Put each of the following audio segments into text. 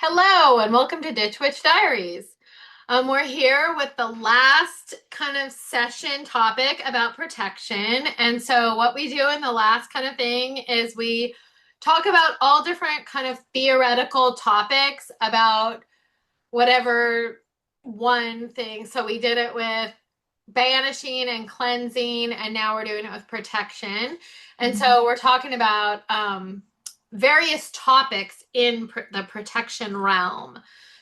Hello and welcome to Ditch Witch Diaries. We're here with the last kind of session topic about protection. And so what we do in the last kind of thing is we talk about all different kind of theoretical topics about whatever one thing. So we did it with banishing and cleansing, and now we're doing it with protection. And so we're talking about various topics in the protection realm.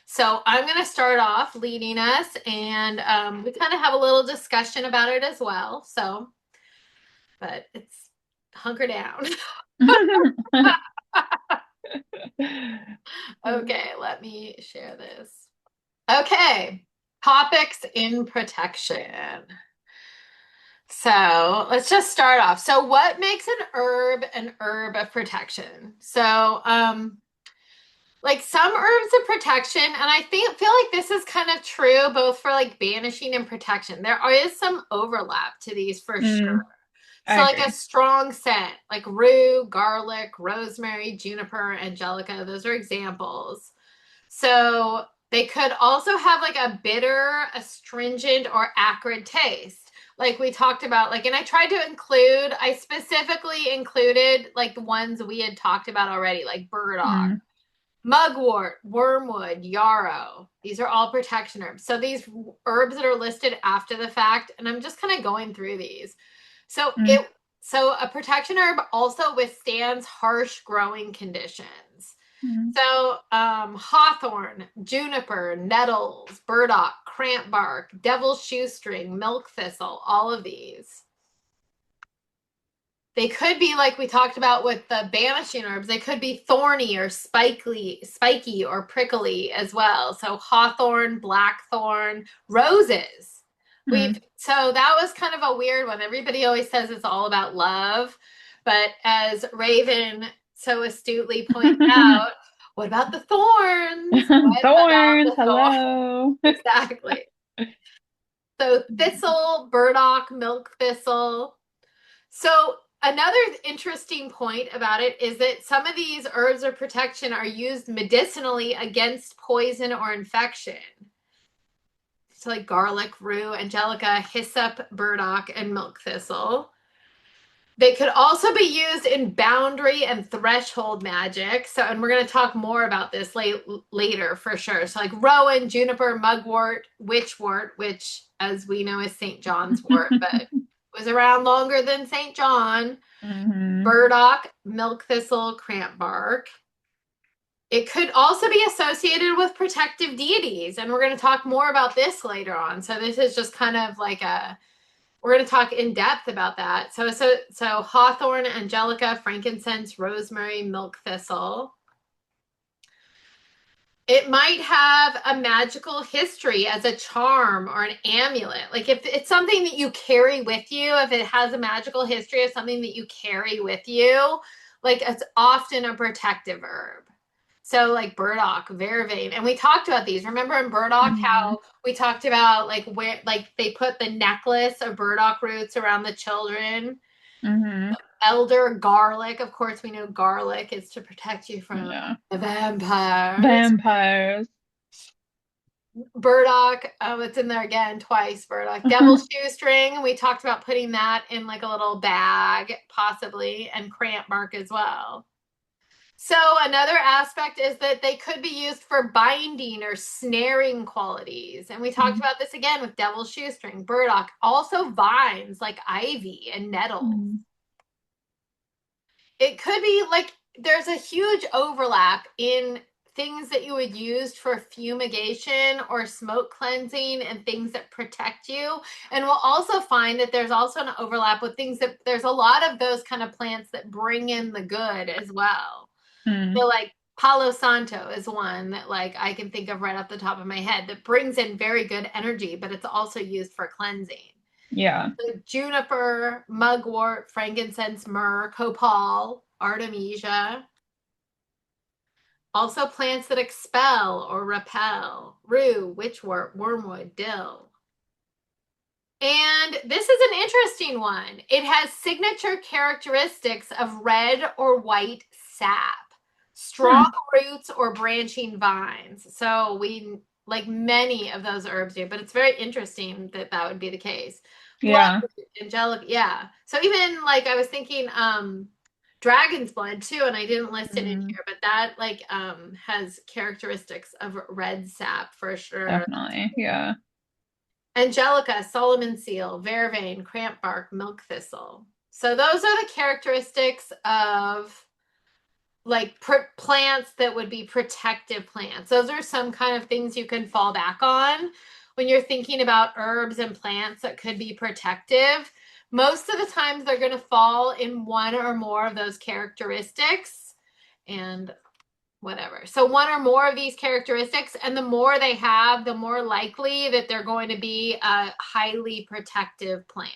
So I'm going to start off leading us, and we kind of have a little discussion about it as well. So, but it's hunker down. Okay, let me share this. Okay, topics in protection. So let's just start off. So what makes an herb of protection? So, like some herbs of protection, and I feel like this is kind of true both for like banishing and protection. There is some overlap to these for sure. So I like agree. a strong scent, like rue, garlic, rosemary, juniper, angelica, those are examples. So they could also have like a bitter, astringent, or acrid taste. Like we talked about, like, and I specifically included like the ones we had talked about already, like burdock, Mm, mugwort, wormwood, yarrow. These are all protection herbs. So these herbs that are listed after the fact, and I'm just kind of going through these. So mm, it so a protection herb also withstands harsh growing conditions. mm. So hawthorn, juniper, nettles, burdock, crampbark, devil's shoestring, milk thistle, all of these. They could be like we talked about with the banishing herbs. They could be thorny or spiky or prickly as well. So hawthorn, blackthorn, roses. We've Mm. so that was kind of a weird one. Everybody always says it's all about love, but as Raven so astutely points out, what about the thorns? What about Thorns, the thorns? hello. Exactly. So thistle, burdock, milk thistle. So another interesting point about it is that some of these herbs of protection are used medicinally against poison or infection. So like garlic, rue, angelica, hyssop, burdock, and milk thistle. They could also be used in boundary and threshold magic. So, and we're going to talk more about this later for sure. So, like rowan, juniper, mugwort, witchwort, which, as we know, is St. John's wort, but was around longer than St. John. Hmm. Burdock, milk thistle, crampbark. It could also be associated with protective deities, and we're going to talk more about this later on. So, this is just kind of like we're going to talk in depth about that. So hawthorn, angelica, frankincense, rosemary, milk thistle. It might have a magical history as a charm or an amulet. Like if it's something that you carry with you, if it has a magical history of something that you carry with you, like it's often a protective herb. So like burdock, vervain, and we talked about these. Remember in burdock Hmm. how we talked about like where like they put the necklace of burdock roots around the children. Hmm. Elder garlic, of course, we know garlic is to protect you from Yeah. the vampires. Vampires. Burdock, oh, it's in there again twice. Burdock, devil's shoestring. We talked about putting that in like a little bag, possibly, and cramp bark as well. So another aspect is that they could be used for binding or snaring qualities. And we talked about this again with devil's shoestring, burdock, also vines like ivy and nettles. Mm. It could be like there's a huge overlap in things that you would use for fumigation or smoke cleansing and things that protect you. And we'll also find that there's also an overlap with things that there's a lot of those kind of plants that bring in the good as well. Mm. So like Palo Santo is one that like I can think of right off the top of my head that brings in very good energy, but it's also used for cleansing. Yeah. So juniper, mugwort, frankincense, myrrh, copal, artemisia. Also plants that expel or repel. Rue, witchwort, wormwood, dill. And this is an interesting one. It has signature characteristics of red or white sap. strong Hmm. roots or branching vines. So we like many of those herbs do, but it's very interesting that that would be the case. Yeah. Bloodroot, angelic, yeah. So even like I was thinking dragon's blood too, and I didn't list it in Mm, here, but that like has characteristics of red sap for sure. definitely. Yeah. Angelica, Solomon seal, vervain, cramp bark, milk thistle. So those are the characteristics of like plants that would be protective plants. Those are some kind of things you can fall back on when you're thinking about herbs and plants that could be protective. Most of the times they're going to fall in one or more of those characteristics and whatever. So one or more of these characteristics, and the more they have, the more likely that they're going to be a highly protective plant.